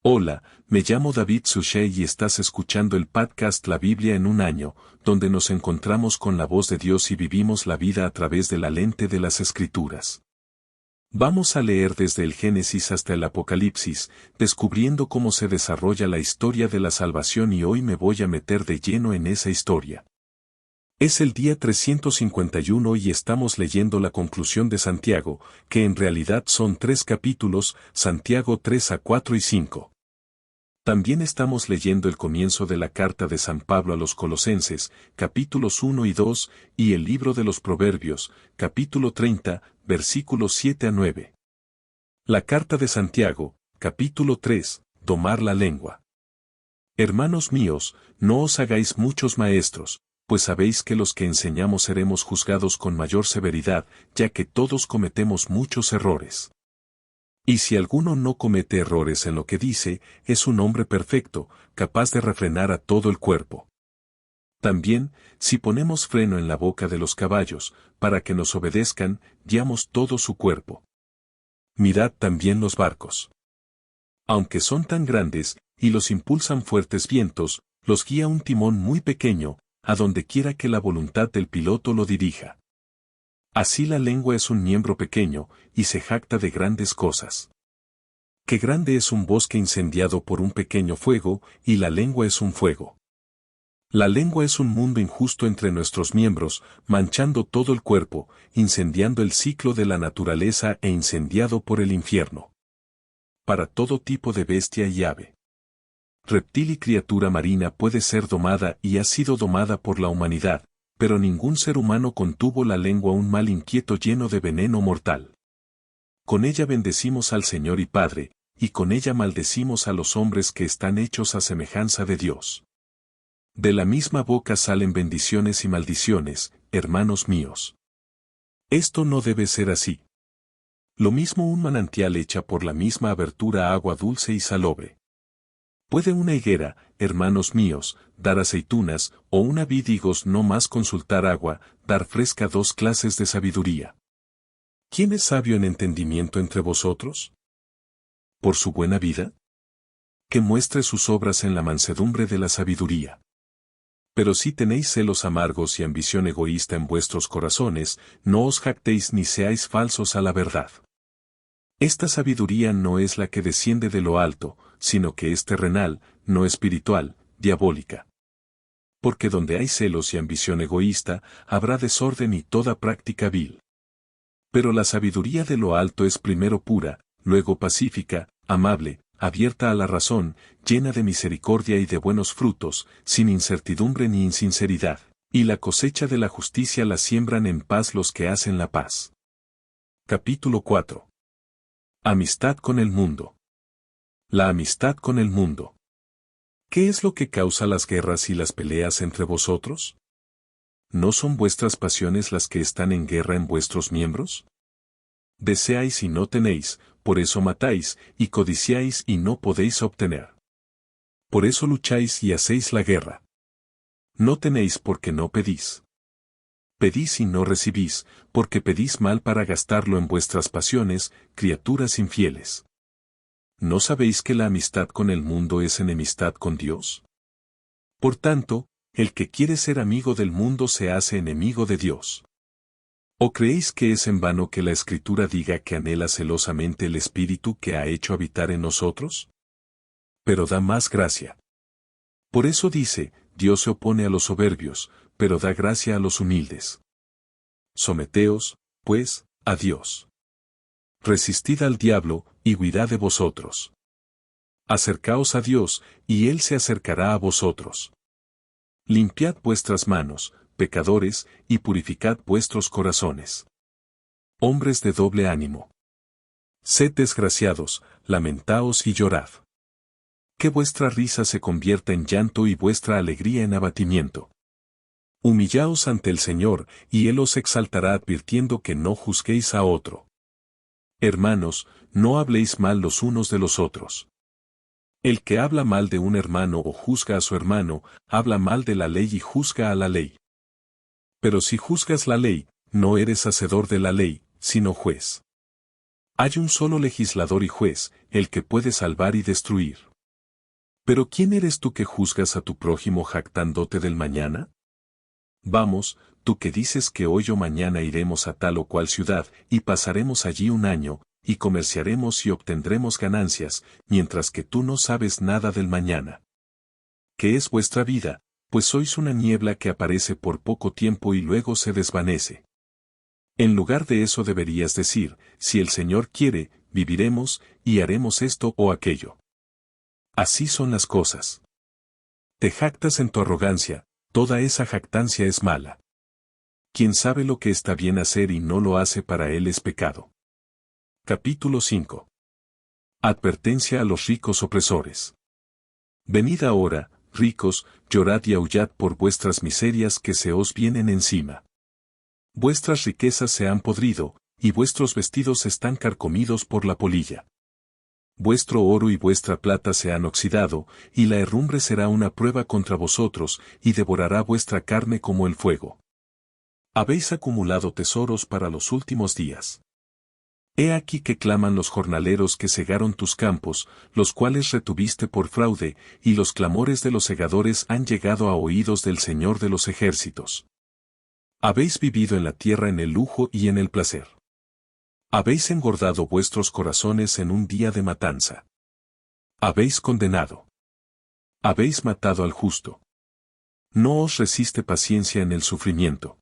Hola, me llamo David Suchet y estás escuchando el podcast La Biblia en un año, donde nos encontramos con la voz de Dios y vivimos la vida a través de la lente de las Escrituras. Vamos a leer desde el Génesis hasta el Apocalipsis, descubriendo cómo se desarrolla la historia de la salvación y hoy me voy a meter de lleno en esa historia. Es el día 351 y estamos leyendo la conclusión de Santiago, que en realidad son 3 capítulos, Santiago 3 a 4 y 5. También estamos leyendo el comienzo de la carta de San Pablo a los Colosenses, capítulos 1 y 2, y el libro de los Proverbios, capítulo 30, versículos 7 a 9. La carta de Santiago, capítulo 3, domar la lengua. Hermanos míos, no os hagáis muchos maestros, pues sabéis que los que enseñamos seremos juzgados con mayor severidad, ya que todos cometemos muchos errores. Y si alguno no comete errores en lo que dice, es un hombre perfecto, capaz de refrenar a todo el cuerpo. También, si ponemos freno en la boca de los caballos, para que nos obedezcan, guiamos todo su cuerpo. Mirad también los barcos. Aunque son tan grandes, y los impulsan fuertes vientos, los guía un timón muy pequeño, a donde quiera que la voluntad del piloto lo dirija. Así la lengua es un miembro pequeño, y se jacta de grandes cosas. Qué grande es un bosque incendiado por un pequeño fuego, y la lengua es un fuego. La lengua es un mundo injusto entre nuestros miembros, manchando todo el cuerpo, incendiando el ciclo de la naturaleza e incendiado por el infierno. Para todo tipo de bestia y ave, reptil y criatura marina puede ser domada y ha sido domada por la humanidad, pero ningún ser humano contuvo la lengua un mal inquieto lleno de veneno mortal. Con ella bendecimos al Señor y Padre, y con ella maldecimos a los hombres que están hechos a semejanza de Dios. De la misma boca salen bendiciones y maldiciones, hermanos míos. Esto no debe ser así. Lo mismo un manantial echa por la misma abertura agua dulce y salobre. ¿Puede una higuera, hermanos míos, dar aceitunas, o una vid higos no más consultar agua, dar fresca 2 clases de sabiduría? ¿Quién es sabio en entendimiento entre vosotros? ¿Por su buena vida? Que muestre sus obras en la mansedumbre de la sabiduría. Pero si tenéis celos amargos y ambición egoísta en vuestros corazones, no os jactéis ni seáis falsos a la verdad. Esta sabiduría no es la que desciende de lo alto, sino que es terrenal, no espiritual, diabólica. Porque donde hay celos y ambición egoísta, habrá desorden y toda práctica vil. Pero la sabiduría de lo alto es primero pura, luego pacífica, amable, abierta a la razón, llena de misericordia y de buenos frutos, sin incertidumbre ni insinceridad, y la cosecha de la justicia la siembran en paz los que hacen la paz. Capítulo 4. Amistad con el mundo. La amistad con el mundo. ¿Qué es lo que causa las guerras y las peleas entre vosotros? ¿No son vuestras pasiones las que están en guerra en vuestros miembros? Deseáis y no tenéis, por eso matáis, y codiciáis y no podéis obtener. Por eso lucháis y hacéis la guerra. No tenéis porque no pedís. Pedís y no recibís, porque pedís mal para gastarlo en vuestras pasiones, criaturas infieles. ¿No sabéis que la amistad con el mundo es enemistad con Dios? Por tanto, el que quiere ser amigo del mundo se hace enemigo de Dios. ¿O creéis que es en vano que la Escritura diga que anhela celosamente el Espíritu que ha hecho habitar en nosotros? Pero da más gracia. Por eso dice, Dios se opone a los soberbios, pero da gracia a los humildes. Someteos, pues, a Dios. Resistid al diablo, y huirá de vosotros. Acercaos a Dios, y Él se acercará a vosotros. Limpiad vuestras manos, pecadores, y purificad vuestros corazones. Hombres de doble ánimo. Sed desgraciados, lamentaos y llorad. Que vuestra risa se convierta en llanto y vuestra alegría en abatimiento. Humillaos ante el Señor, y Él os exaltará advirtiendo que no juzguéis a otro. Hermanos, no habléis mal los unos de los otros. El que habla mal de un hermano o juzga a su hermano, habla mal de la ley y juzga a la ley. Pero si juzgas la ley, no eres hacedor de la ley, sino juez. Hay un solo legislador y juez, el que puede salvar y destruir. Pero ¿quién eres tú que juzgas a tu prójimo jactándote del mañana? Vamos, tú que dices que hoy o mañana iremos a tal o cual ciudad, y pasaremos allí un año, y comerciaremos y obtendremos ganancias, mientras que tú no sabes nada del mañana. ¿Qué es vuestra vida? Pues sois una niebla que aparece por poco tiempo y luego se desvanece. En lugar de eso deberías decir, si el Señor quiere, viviremos, y haremos esto o aquello. Así son las cosas. Te jactas en tu arrogancia, toda esa jactancia es mala. Quien sabe lo que está bien hacer y no lo hace para él es pecado. Capítulo 5. Advertencia a los ricos opresores. Venid ahora, ricos, llorad y aullad por vuestras miserias que se os vienen encima. Vuestras riquezas se han podrido, y vuestros vestidos están carcomidos por la polilla. Vuestro oro y vuestra plata se han oxidado, y la herrumbre será una prueba contra vosotros, y devorará vuestra carne como el fuego. Habéis acumulado tesoros para los últimos días. He aquí que claman los jornaleros que segaron tus campos, los cuales retuviste por fraude, y los clamores de los segadores han llegado a oídos del Señor de los ejércitos. Habéis vivido en la tierra en el lujo y en el placer. Habéis engordado vuestros corazones en un día de matanza. Habéis condenado. Habéis matado al justo. No os resiste paciencia en el sufrimiento.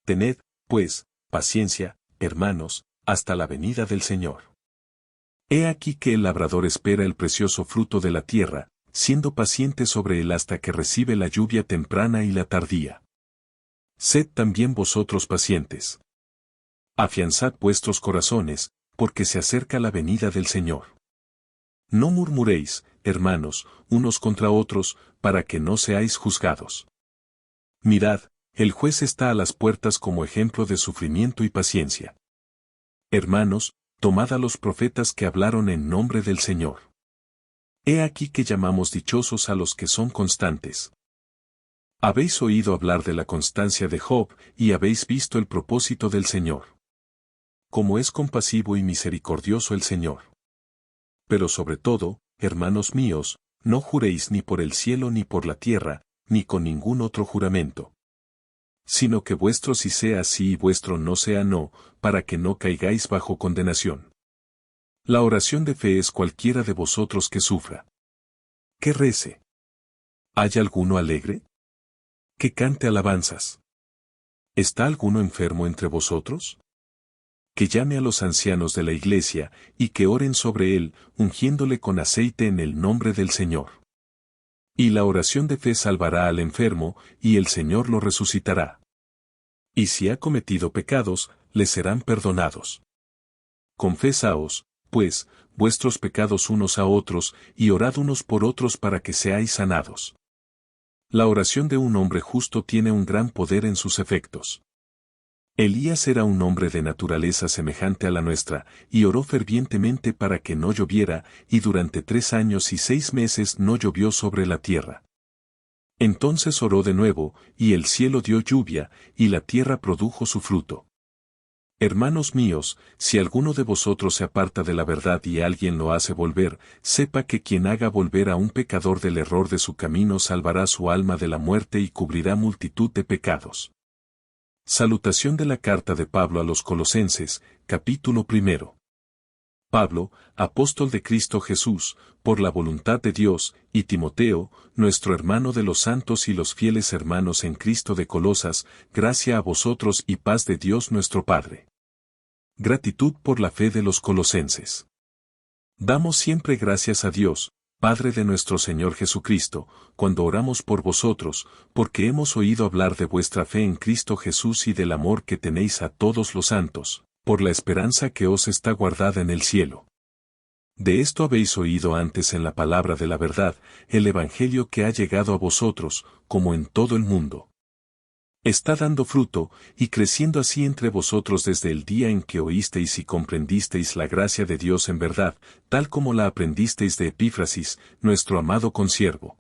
Tened, pues, paciencia, hermanos, hasta la venida del Señor. He aquí que el labrador espera el precioso fruto de la tierra, siendo paciente sobre él hasta que recibe la lluvia temprana y la tardía. Sed también vosotros pacientes. Afianzad vuestros corazones, porque se acerca la venida del Señor. No murmuréis, hermanos, unos contra otros, para que no seáis juzgados. Mirad, el juez está a las puertas como ejemplo de sufrimiento y paciencia. Hermanos, tomad a los profetas que hablaron en nombre del Señor. He aquí que llamamos dichosos a los que son constantes. Habéis oído hablar de la constancia de Job, y habéis visto el propósito del Señor. Como es compasivo y misericordioso el Señor. Pero sobre todo, hermanos míos, no juréis ni por el cielo ni por la tierra, ni con ningún otro juramento. Sino que vuestro sí sea sí y vuestro no sea no, para que no caigáis bajo condenación. La oración de fe es cualquiera de vosotros que sufra. Que rece. ¿Hay alguno alegre? Que cante alabanzas. ¿Está alguno enfermo entre vosotros? Que llame a los ancianos de la iglesia, y que oren sobre él, ungiéndole con aceite en el nombre del Señor. Y la oración de fe salvará al enfermo, y el Señor lo resucitará. Y si ha cometido pecados, le serán perdonados. Confesaos, pues, vuestros pecados unos a otros, y orad unos por otros para que seáis sanados. La oración de un hombre justo tiene un gran poder en sus efectos. Elías era un hombre de naturaleza semejante a la nuestra, y oró fervientemente para que no lloviera, y durante 3 años y 6 meses no llovió sobre la tierra. Entonces oró de nuevo, y el cielo dio lluvia, y la tierra produjo su fruto. Hermanos míos, si alguno de vosotros se aparta de la verdad y alguien lo hace volver, sepa que quien haga volver a un pecador del error de su camino salvará su alma de la muerte y cubrirá multitud de pecados. Salutación de la carta de Pablo a los Colosenses, capítulo 1. Pablo, apóstol de Cristo Jesús, por la voluntad de Dios, y Timoteo, nuestro hermano de los santos y los fieles hermanos en Cristo de Colosas, gracia a vosotros y paz de Dios nuestro Padre. Gratitud por la fe de los colosenses. Damos siempre gracias a Dios, Padre de nuestro Señor Jesucristo, cuando oramos por vosotros, porque hemos oído hablar de vuestra fe en Cristo Jesús y del amor que tenéis a todos los santos, por la esperanza que os está guardada en el cielo. De esto habéis oído antes en la palabra de la verdad, el Evangelio que ha llegado a vosotros, como en todo el mundo. Está dando fruto, y creciendo así entre vosotros desde el día en que oísteis y comprendisteis la gracia de Dios en verdad, tal como la aprendisteis de Epífrasis, nuestro amado consiervo.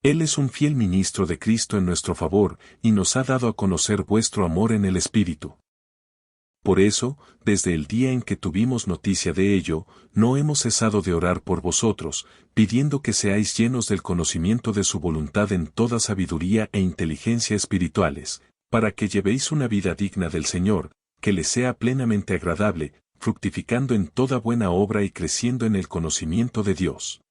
Él es un fiel ministro de Cristo en nuestro favor, y nos ha dado a conocer vuestro amor en el Espíritu. Por eso, desde el día en que tuvimos noticia de ello, no hemos cesado de orar por vosotros, pidiendo que seáis llenos del conocimiento de su voluntad en toda sabiduría e inteligencia espirituales, para que llevéis una vida digna del Señor, que le sea plenamente agradable, fructificando en toda buena obra y creciendo en el conocimiento de Dios.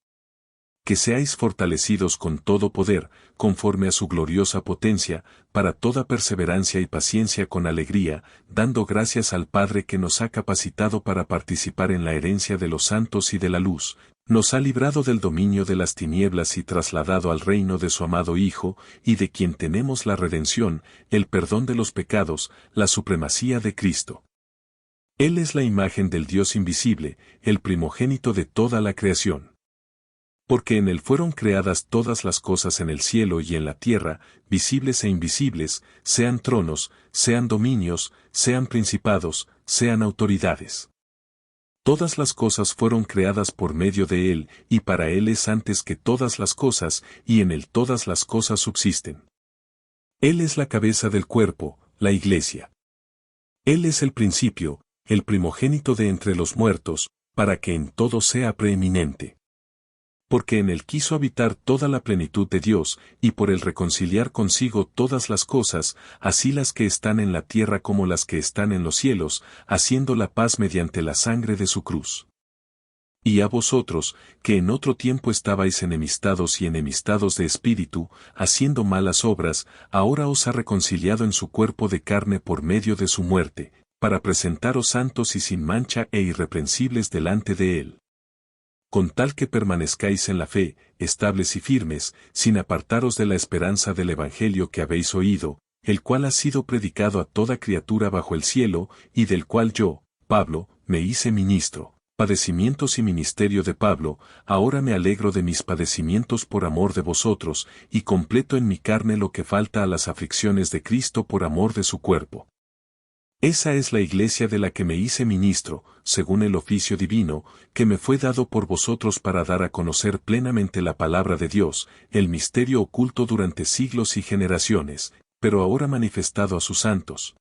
Que seáis fortalecidos con todo poder, conforme a su gloriosa potencia, para toda perseverancia y paciencia con alegría, dando gracias al Padre que nos ha capacitado para participar en la herencia de los santos y de la luz, nos ha librado del dominio de las tinieblas y trasladado al reino de su amado Hijo, y de quien tenemos la redención, el perdón de los pecados, la supremacía de Cristo. Él es la imagen del Dios invisible, el primogénito de toda la creación. Porque en él fueron creadas todas las cosas en el cielo y en la tierra, visibles e invisibles, sean tronos, sean dominios, sean principados, sean autoridades. Todas las cosas fueron creadas por medio de él, y para él es antes que todas las cosas, y en él todas las cosas subsisten. Él es la cabeza del cuerpo, la Iglesia. Él es el principio, el primogénito de entre los muertos, para que en todo sea preeminente. Porque en él quiso habitar toda la plenitud de Dios, y por él reconciliar consigo todas las cosas, así las que están en la tierra como las que están en los cielos, haciendo la paz mediante la sangre de su cruz. Y a vosotros, que en otro tiempo estabais enemistados y enemistados de espíritu, haciendo malas obras, ahora os ha reconciliado en su cuerpo de carne por medio de su muerte, para presentaros santos y sin mancha e irreprensibles delante de él. Con tal que permanezcáis en la fe, estables y firmes, sin apartaros de la esperanza del Evangelio que habéis oído, el cual ha sido predicado a toda criatura bajo el cielo, y del cual yo, Pablo, me hice ministro. Padecimientos y ministerio de Pablo, ahora me alegro de mis padecimientos por amor de vosotros, y completo en mi carne lo que falta a las aflicciones de Cristo por amor de su cuerpo. Esa es la iglesia de la que me hice ministro, según el oficio divino, que me fue dado por vosotros para dar a conocer plenamente la palabra de Dios, el misterio oculto durante siglos y generaciones, pero ahora manifestado a sus santos.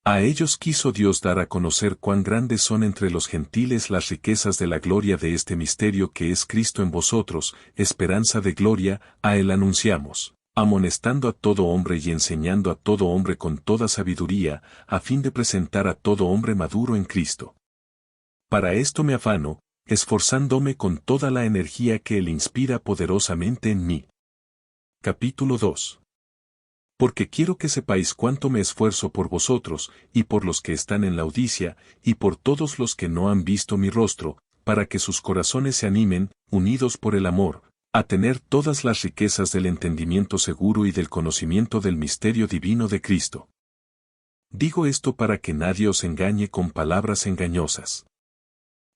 A ellos quiso Dios dar a conocer cuán grandes son entre los gentiles las riquezas de la gloria de este misterio que es Cristo en vosotros, esperanza de gloria, a él anunciamos, amonestando a todo hombre y enseñando a todo hombre con toda sabiduría, a fin de presentar a todo hombre maduro en Cristo. Para esto me afano, esforzándome con toda la energía que él inspira poderosamente en mí. Capítulo 2. Porque quiero que sepáis cuánto me esfuerzo por vosotros, y por los que están en Laodicea, y por todos los que no han visto mi rostro, para que sus corazones se animen, unidos por el amor, a tener todas las riquezas del entendimiento seguro y del conocimiento del misterio divino de Cristo. Digo esto para que nadie os engañe con palabras engañosas.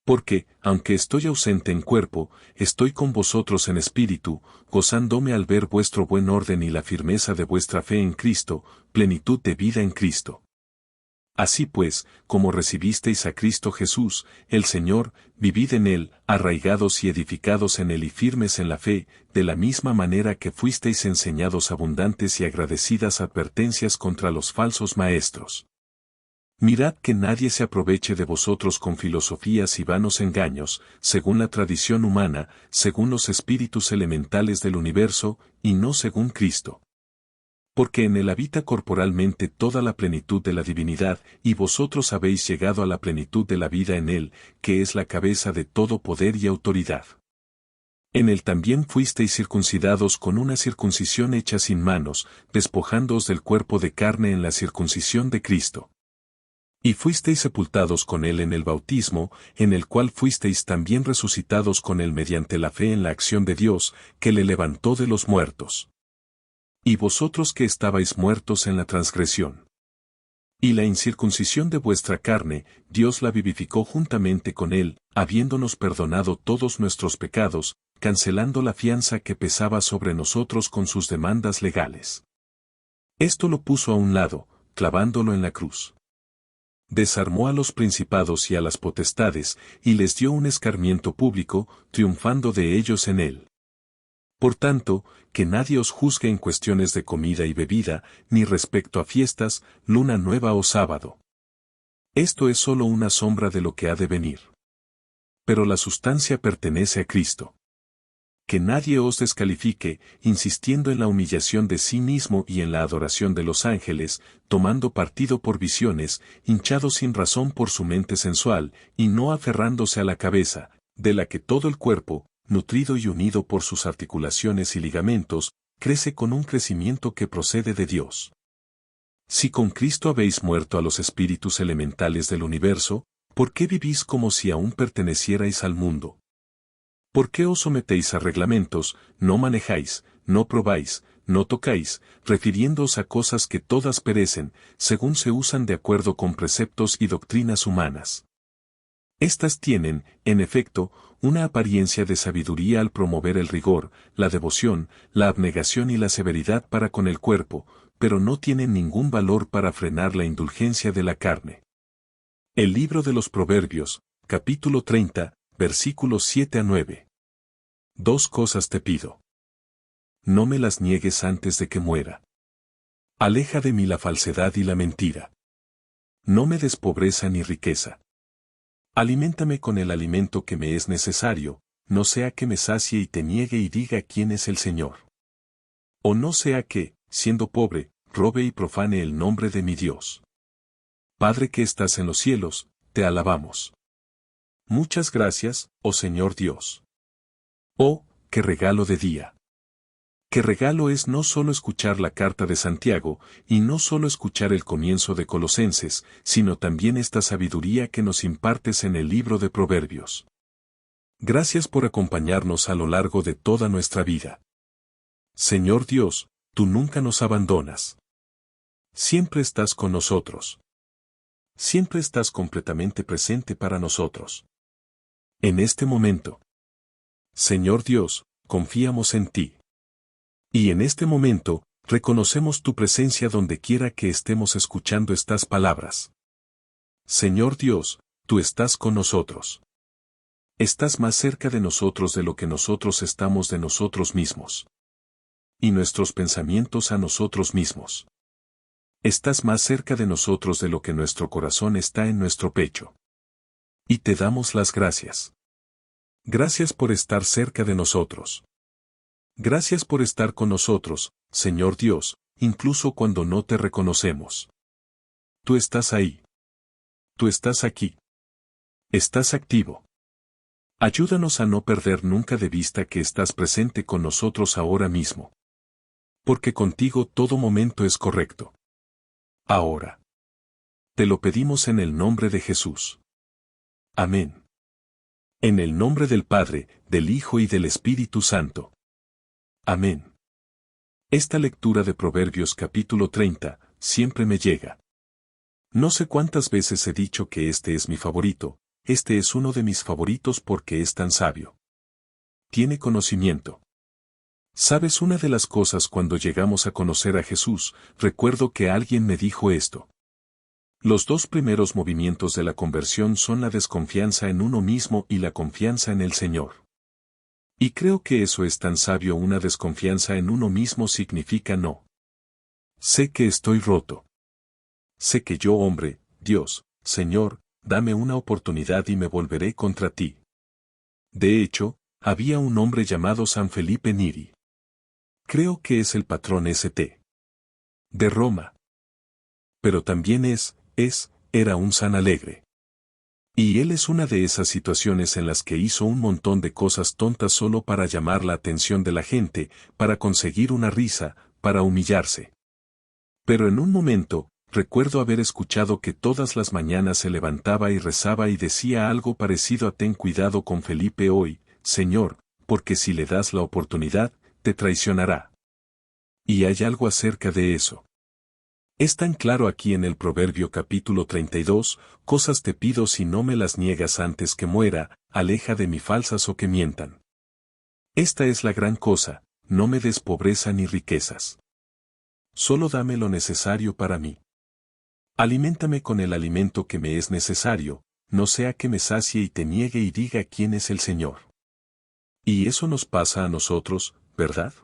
Porque, aunque estoy ausente en cuerpo, estoy con vosotros en espíritu, gozándome al ver vuestro buen orden y la firmeza de vuestra fe en Cristo, plenitud de vida en Cristo. Así pues, como recibisteis a Cristo Jesús, el Señor, vivid en él, arraigados y edificados en él y firmes en la fe, de la misma manera que fuisteis enseñados abundantes y agradecidas advertencias contra los falsos maestros. Mirad que nadie se aproveche de vosotros con filosofías y vanos engaños, según la tradición humana, según los espíritus elementales del universo, y no según Cristo. Porque en él habita corporalmente toda la plenitud de la divinidad, y vosotros habéis llegado a la plenitud de la vida en él, que es la cabeza de todo poder y autoridad. En él también fuisteis circuncidados con una circuncisión hecha sin manos, despojándoos del cuerpo de carne en la circuncisión de Cristo. Y fuisteis sepultados con él en el bautismo, en el cual fuisteis también resucitados con él mediante la fe en la acción de Dios, que le levantó de los muertos. Y vosotros que estabais muertos en la transgresión y la incircuncisión de vuestra carne, Dios la vivificó juntamente con él, habiéndonos perdonado todos nuestros pecados, cancelando la fianza que pesaba sobre nosotros con sus demandas legales. Esto lo puso a un lado, clavándolo en la cruz. Desarmó a los principados y a las potestades, y les dio un escarmiento público, triunfando de ellos en él. Por tanto, que nadie os juzgue en cuestiones de comida y bebida, ni respecto a fiestas, luna nueva o sábado. Esto es solo una sombra de lo que ha de venir. Pero la sustancia pertenece a Cristo. Que nadie os descalifique, insistiendo en la humillación de sí mismo y en la adoración de los ángeles, tomando partido por visiones, hinchado sin razón por su mente sensual, y no aferrándose a la cabeza, de la que todo el cuerpo, nutrido y unido por sus articulaciones y ligamentos, crece con un crecimiento que procede de Dios. Si con Cristo habéis muerto a los espíritus elementales del universo, ¿por qué vivís como si aún pertenecierais al mundo? ¿Por qué os sometéis a reglamentos, no manejáis, no probáis, no tocáis, refiriéndoos a cosas que todas perecen, según se usan de acuerdo con preceptos y doctrinas humanas? Estas tienen, en efecto, una apariencia de sabiduría al promover el rigor, la devoción, la abnegación y la severidad para con el cuerpo, pero no tienen ningún valor para frenar la indulgencia de la carne. El libro de los Proverbios, capítulo 30, versículos 7 a 9. Dos cosas te pido. No me las niegues antes de que muera. Aleja de mí la falsedad y la mentira. No me des pobreza ni riqueza. Aliméntame con el alimento que me es necesario, no sea que me sacie y te niegue y diga quién es el Señor. O no sea que, siendo pobre, robe y profane el nombre de mi Dios. Padre que estás en los cielos, te alabamos. Muchas gracias, oh Señor Dios. Oh, qué regalo de día. Qué regalo es no solo escuchar la carta de Santiago, y no solo escuchar el comienzo de Colosenses, sino también esta sabiduría que nos impartes en el libro de Proverbios. Gracias por acompañarnos a lo largo de toda nuestra vida. Señor Dios, tú nunca nos abandonas. Siempre estás con nosotros. Siempre estás completamente presente para nosotros. En este momento, Señor Dios, confiamos en ti. Y en este momento, reconocemos tu presencia donde quiera que estemos escuchando estas palabras. Señor Dios, tú estás con nosotros. Estás más cerca de nosotros de lo que nosotros estamos de nosotros mismos. Y nuestros pensamientos a nosotros mismos. Estás más cerca de nosotros de lo que nuestro corazón está en nuestro pecho. Y te damos las gracias. Gracias por estar cerca de nosotros. Gracias por estar con nosotros, Señor Dios, incluso cuando no te reconocemos. Tú estás ahí. Tú estás aquí. Estás activo. Ayúdanos a no perder nunca de vista que estás presente con nosotros ahora mismo. Porque contigo todo momento es correcto. Ahora. Te lo pedimos en el nombre de Jesús. Amén. En el nombre del Padre, del Hijo y del Espíritu Santo. Amén. Esta lectura de Proverbios capítulo 30, siempre me llega. No sé cuántas veces he dicho que este es mi favorito, este es uno de mis favoritos porque es tan sabio. Tiene conocimiento. ¿Sabes una de las cosas cuando llegamos a conocer a Jesús? Recuerdo que alguien me dijo esto. Los dos primeros movimientos de la conversión son la desconfianza en uno mismo y la confianza en el Señor. Y creo que eso es tan sabio. Una desconfianza en uno mismo significa no. Sé que estoy roto. Sé que yo, hombre, Dios, Señor, dame una oportunidad y me volveré contra ti. De hecho, había un hombre llamado San Felipe Neri. Creo que es el patrón St. de Roma. Pero también era un San Alegre. Y él es una de esas situaciones en las que hizo un montón de cosas tontas solo para llamar la atención de la gente, para conseguir una risa, para humillarse. Pero en un momento, recuerdo haber escuchado que todas las mañanas se levantaba y rezaba y decía algo parecido a ten cuidado con Felipe hoy, Señor, porque si le das la oportunidad, te traicionará. Y hay algo acerca de eso. Es tan claro aquí en el Proverbio capítulo 32, cosas te pido si no me las niegas antes que muera, aleja de mí falsas o que mientan. Esta es la gran cosa, no me des pobreza ni riquezas. Solo dame lo necesario para mí. Aliméntame con el alimento que me es necesario, no sea que me sacie y te niegue y diga quién es el Señor. Y eso nos pasa a nosotros, ¿verdad?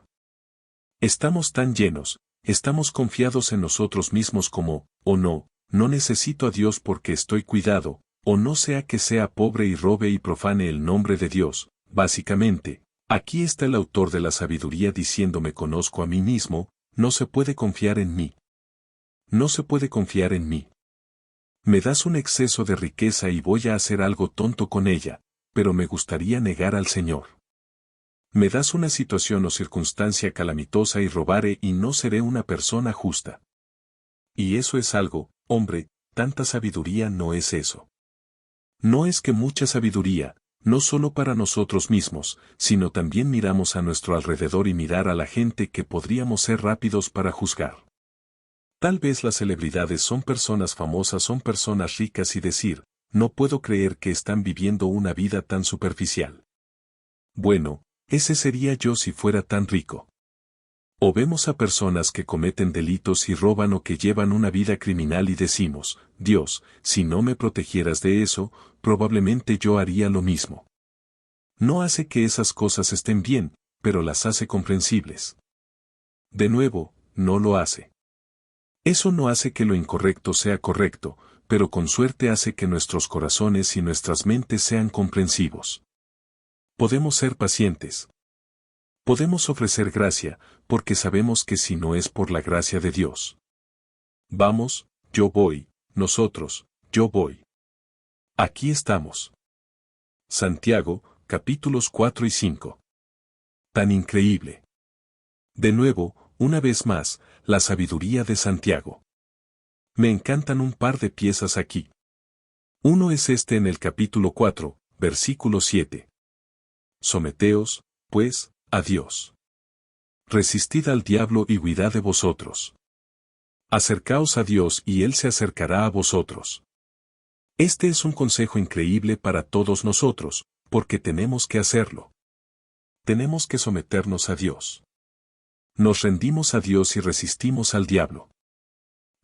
Estamos tan llenos, estamos confiados en nosotros mismos como, o no, no necesito a Dios porque estoy cuidado, o no sea que sea pobre y robe y profane el nombre de Dios. Básicamente, aquí está el autor de la sabiduría diciéndome conozco a mí mismo, no se puede confiar en mí. No se puede confiar en mí. Me das un exceso de riqueza y voy a hacer algo tonto con ella, pero me gustaría negar al Señor. Me das una situación o circunstancia calamitosa y robaré y no seré una persona justa. Y eso es algo, hombre, tanta sabiduría no es eso. No es que mucha sabiduría, no solo para nosotros mismos, sino también miramos a nuestro alrededor y mirar a la gente que podríamos ser rápidos para juzgar. Tal vez las celebridades son personas famosas, son personas ricas y decir, no puedo creer que están viviendo una vida tan superficial. Bueno, ese sería yo si fuera tan rico. O vemos a personas que cometen delitos y roban o que llevan una vida criminal y decimos, Dios, si no me protegieras de eso, probablemente yo haría lo mismo. No hace que esas cosas estén bien, pero las hace comprensibles. De nuevo, no lo hace. Eso no hace que lo incorrecto sea correcto, pero con suerte hace que nuestros corazones y nuestras mentes sean comprensivos. Podemos ser pacientes. Podemos ofrecer gracia, porque sabemos que si no es por la gracia de Dios. Vamos, yo voy, nosotros, yo voy. Aquí estamos. Santiago, capítulos 4 y 5. Tan increíble. De nuevo, una vez más, la sabiduría de Santiago. Me encantan un par de piezas aquí. Uno es este en el capítulo 4, versículo 7. Someteos, pues, a Dios. Resistid al diablo y huirá de vosotros. Acercaos a Dios y Él se acercará a vosotros. Este es un consejo increíble para todos nosotros, porque tenemos que hacerlo. Tenemos que someternos a Dios. Nos rendimos a Dios y resistimos al diablo.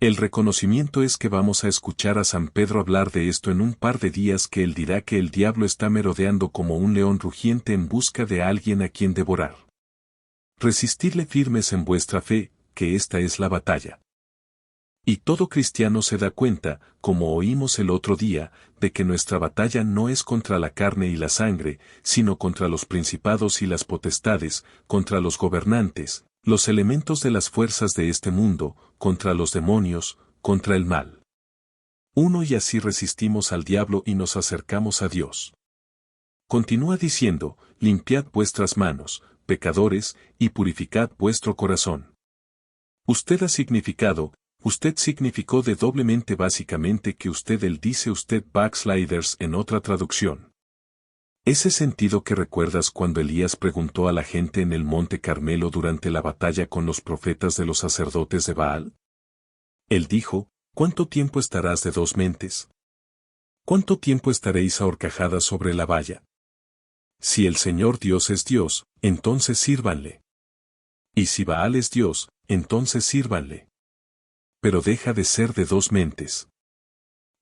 El reconocimiento es que vamos a escuchar a San Pedro hablar de esto en un par de días, que él dirá que el diablo está merodeando como un león rugiente en busca de alguien a quien devorar. Resistidle firmes en vuestra fe, que esta es la batalla. Y todo cristiano se da cuenta, como oímos el otro día, de que nuestra batalla no es contra la carne y la sangre, sino contra los principados y las potestades, contra los gobernantes, los elementos de las fuerzas de este mundo, contra los demonios, contra el mal. Y así resistimos al diablo y nos acercamos a Dios. Continúa diciendo, limpiad vuestras manos, pecadores, y purificad vuestro corazón. Usted significó de doblemente básicamente que él dice usted backsliders en otra traducción. Ese sentido que recuerdas cuando Elías preguntó a la gente en el monte Carmelo durante la batalla con los profetas de los sacerdotes de Baal. Él dijo, ¿cuánto tiempo estarás de dos mentes? ¿Cuánto tiempo estaréis ahorcajadas sobre la valla? Si el Señor Dios es Dios, entonces sírvanle. Y si Baal es Dios, entonces sírvanle. Pero deja de ser de dos mentes.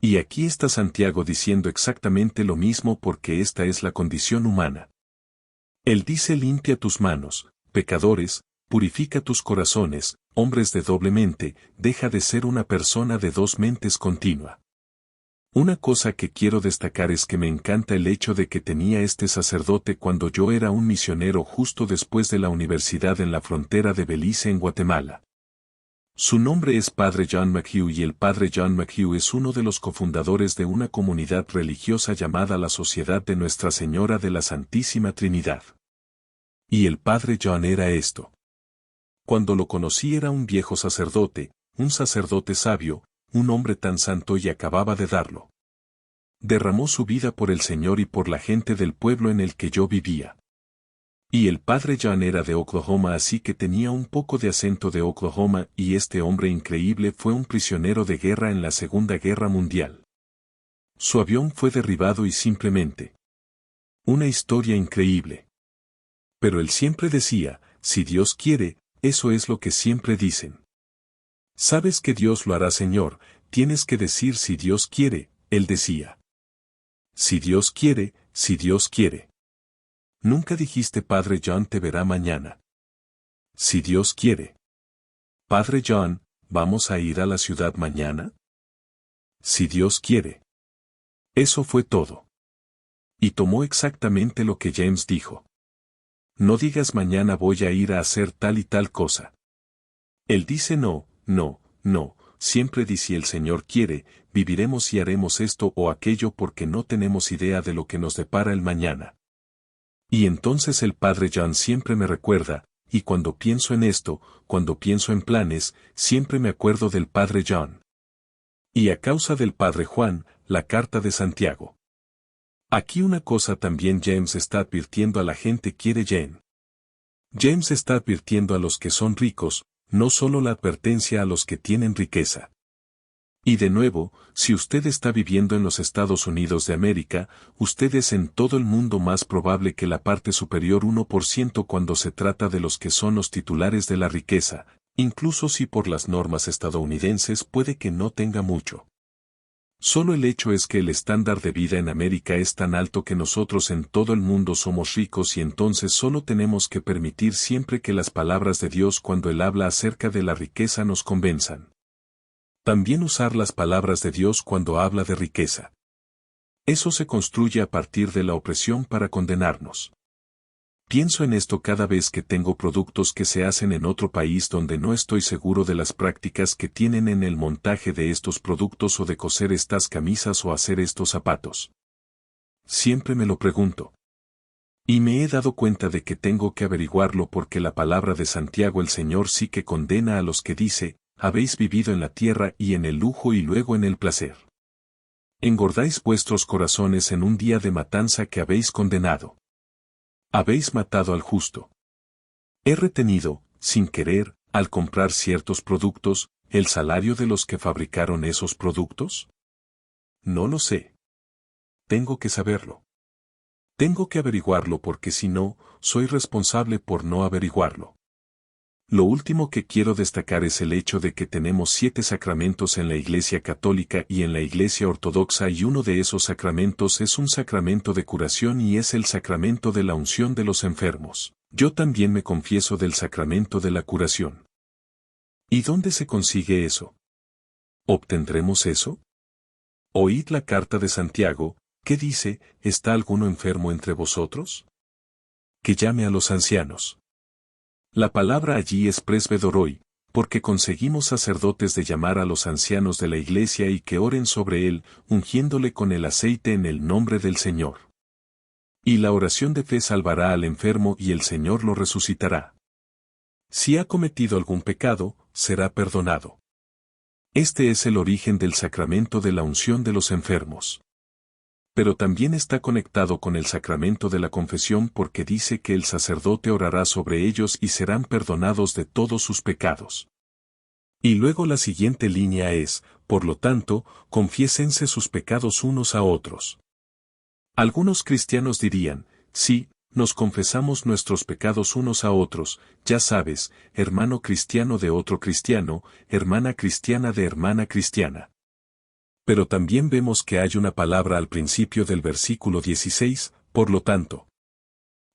Y aquí está Santiago diciendo exactamente lo mismo, porque esta es la condición humana. Él dice limpia tus manos, pecadores, purifica tus corazones, hombres de doble mente, deja de ser una persona de dos mentes continua. Una cosa que quiero destacar es que me encanta el hecho de que tenía este sacerdote cuando yo era un misionero justo después de la universidad en la frontera de Belice en Guatemala. Su nombre es Padre John McHugh y el Padre John McHugh es uno de los cofundadores de una comunidad religiosa llamada la Sociedad de Nuestra Señora de la Santísima Trinidad. Y el Padre John era esto. Cuando lo conocí era un viejo sacerdote, un sacerdote sabio, un hombre tan santo y acababa de darlo. Derramó su vida por el Señor y por la gente del pueblo en el que yo vivía. Y el Padre John era de Oklahoma, así que tenía un poco de acento de Oklahoma, y este hombre increíble fue un prisionero de guerra en la Segunda Guerra Mundial. Su avión fue derribado y simplemente. Una historia increíble. Pero él siempre decía, si Dios quiere, eso es lo que siempre dicen. Sabes que Dios lo hará, Señor, tienes que decir si Dios quiere, él decía. Si Dios quiere, si Dios quiere. Nunca dijiste Padre John te verá mañana. Si Dios quiere. Padre John, ¿vamos a ir a la ciudad mañana? Si Dios quiere. Eso fue todo. Y tomó exactamente lo que James dijo. No digas mañana voy a ir a hacer tal y tal cosa. Él dice no, no, no, siempre di si el Señor quiere, viviremos y haremos esto o aquello porque no tenemos idea de lo que nos depara el mañana. Y entonces el Padre John siempre me recuerda, y cuando pienso en esto, cuando pienso en planes, siempre me acuerdo del Padre John. Y a causa del Padre Juan, la carta de Santiago. Aquí una cosa también James está advirtiendo a la gente quiere Jane. James está advirtiendo a los que son ricos, no solo la advertencia a los que tienen riqueza. Y de nuevo, si usted está viviendo en los Estados Unidos de América, usted es en todo el mundo más probable que la parte superior 1% cuando se trata de los que son los titulares de la riqueza, incluso si por las normas estadounidenses puede que no tenga mucho. Solo el hecho es que el estándar de vida en América es tan alto que nosotros en todo el mundo somos ricos y entonces solo tenemos que permitir siempre que las palabras de Dios cuando Él habla acerca de la riqueza nos convenzan. También usar las palabras de Dios cuando habla de riqueza. Eso se construye a partir de la opresión para condenarnos. Pienso en esto cada vez que tengo productos que se hacen en otro país donde no estoy seguro de las prácticas que tienen en el montaje de estos productos o de coser estas camisas o hacer estos zapatos. Siempre me lo pregunto. Y me he dado cuenta de que tengo que averiguarlo porque la palabra de Santiago el Señor sí que condena a los que dice, habéis vivido en la tierra y en el lujo y luego en el placer. Engordáis vuestros corazones en un día de matanza que habéis condenado. Habéis matado al justo. He retenido, sin querer, al comprar ciertos productos, el salario de los que fabricaron esos productos? No lo sé. Tengo que saberlo. Tengo que averiguarlo porque si no, soy responsable por no averiguarlo. Lo último que quiero destacar es el hecho de que tenemos 7 sacramentos en la Iglesia Católica y en la Iglesia Ortodoxa y uno de esos sacramentos es un sacramento de curación y es el sacramento de la unción de los enfermos. Yo también me confieso del sacramento de la curación. ¿Y dónde se consigue eso? ¿Obtendremos eso? Oíd la carta de Santiago, que dice, ¿está alguno enfermo entre vosotros? Que llame a los ancianos. La palabra allí es presbederoi, porque conseguimos sacerdotes de llamar a los ancianos de la iglesia y que oren sobre él, ungiéndole con el aceite en el nombre del Señor. Y la oración de fe salvará al enfermo y el Señor lo resucitará. Si ha cometido algún pecado, será perdonado. Este es el origen del sacramento de la unción de los enfermos. Pero también está conectado con el sacramento de la confesión porque dice que el sacerdote orará sobre ellos y serán perdonados de todos sus pecados. Y luego la siguiente línea es, por lo tanto, confiésense sus pecados unos a otros. Algunos cristianos dirían, sí, nos confesamos nuestros pecados unos a otros, ya sabes, hermano cristiano de otro cristiano, hermana cristiana de hermana cristiana. Pero también vemos que hay una palabra al principio del versículo 16, por lo tanto.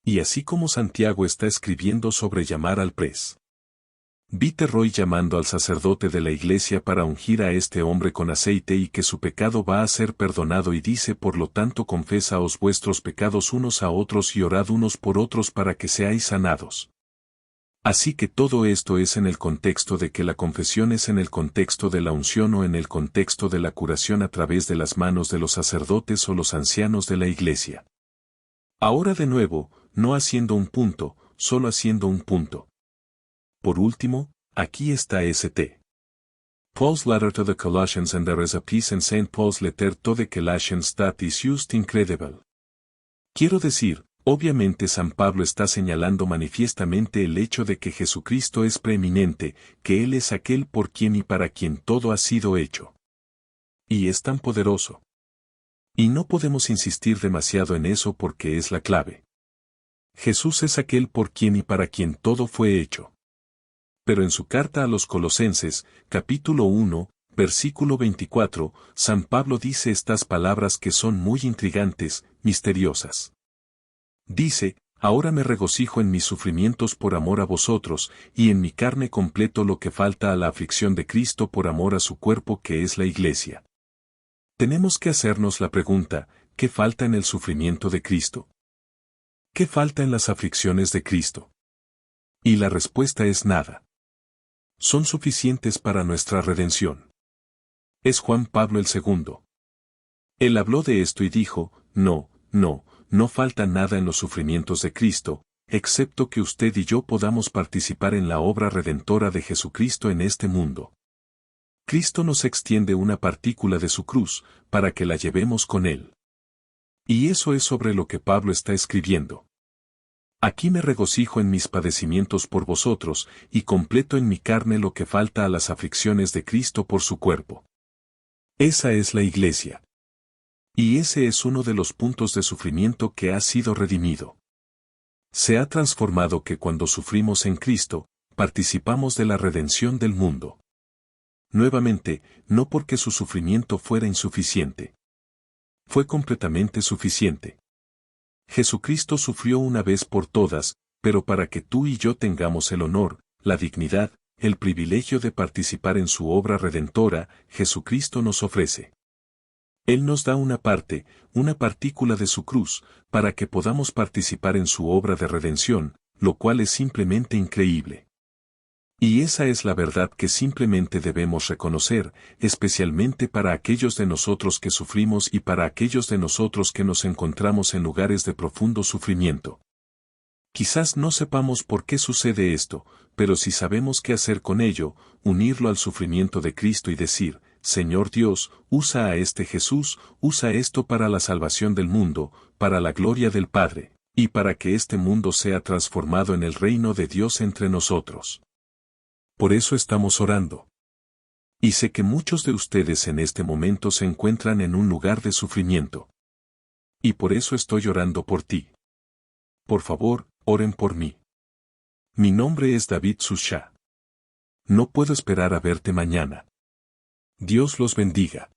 Y así como Santiago está escribiendo sobre llamar al presbítero llamando al sacerdote de la iglesia para ungir a este hombre con aceite y que su pecado va a ser perdonado y dice por lo tanto confesaos vuestros pecados unos a otros y orad unos por otros para que seáis sanados. Así que todo esto es en el contexto de que la confesión es en el contexto de la unción o en el contexto de la curación a través de las manos de los sacerdotes o los ancianos de la iglesia. Ahora de nuevo, no haciendo un punto, solo haciendo un punto. Por último, aquí está St. Paul's letter to the Colossians and there is a piece in St. Paul's letter to the Colossians that is just incredible. Quiero decir, obviamente San Pablo está señalando manifiestamente el hecho de que Jesucristo es preeminente, que Él es aquel por quien y para quien todo ha sido hecho. Y es tan poderoso. Y no podemos insistir demasiado en eso porque es la clave. Jesús es aquel por quien y para quien todo fue hecho. Pero en su carta a los Colosenses, capítulo 1, versículo 24, San Pablo dice estas palabras que son muy intrigantes, misteriosas. Dice, ahora me regocijo en mis sufrimientos por amor a vosotros, y en mi carne completo lo que falta a la aflicción de Cristo por amor a su cuerpo que es la Iglesia. Tenemos que hacernos la pregunta, ¿qué falta en el sufrimiento de Cristo? ¿Qué falta en las aflicciones de Cristo? Y la respuesta es nada. Son suficientes para nuestra redención. Es Juan Pablo II. Él habló de esto y dijo, no falta nada en los sufrimientos de Cristo, excepto que usted y yo podamos participar en la obra redentora de Jesucristo en este mundo. Cristo nos extiende una partícula de su cruz, para que la llevemos con Él. Y eso es sobre lo que Pablo está escribiendo. Aquí me regocijo en mis padecimientos por vosotros, y completo en mi carne lo que falta a las aflicciones de Cristo por su cuerpo. Esa es la Iglesia. Y ese es uno de los puntos de sufrimiento que ha sido redimido. Se ha transformado que cuando sufrimos en Cristo, participamos de la redención del mundo. Nuevamente, no porque su sufrimiento fuera insuficiente. Fue completamente suficiente. Jesucristo sufrió una vez por todas, pero para que tú y yo tengamos el honor, la dignidad, el privilegio de participar en su obra redentora, Jesucristo nos ofrece. Él nos da una partícula de su cruz, para que podamos participar en su obra de redención, lo cual es simplemente increíble. Y esa es la verdad que simplemente debemos reconocer, especialmente para aquellos de nosotros que sufrimos y para aquellos de nosotros que nos encontramos en lugares de profundo sufrimiento. Quizás no sepamos por qué sucede esto, pero si sabemos qué hacer con ello, unirlo al sufrimiento de Cristo y decir, Señor Dios, usa a este Jesús, usa esto para la salvación del mundo, para la gloria del Padre, y para que este mundo sea transformado en el reino de Dios entre nosotros. Por eso estamos orando. Y sé que muchos de ustedes en este momento se encuentran en un lugar de sufrimiento. Y por eso estoy orando por ti. Por favor, oren por mí. Mi nombre es David Susha. No puedo esperar a verte mañana. Dios los bendiga.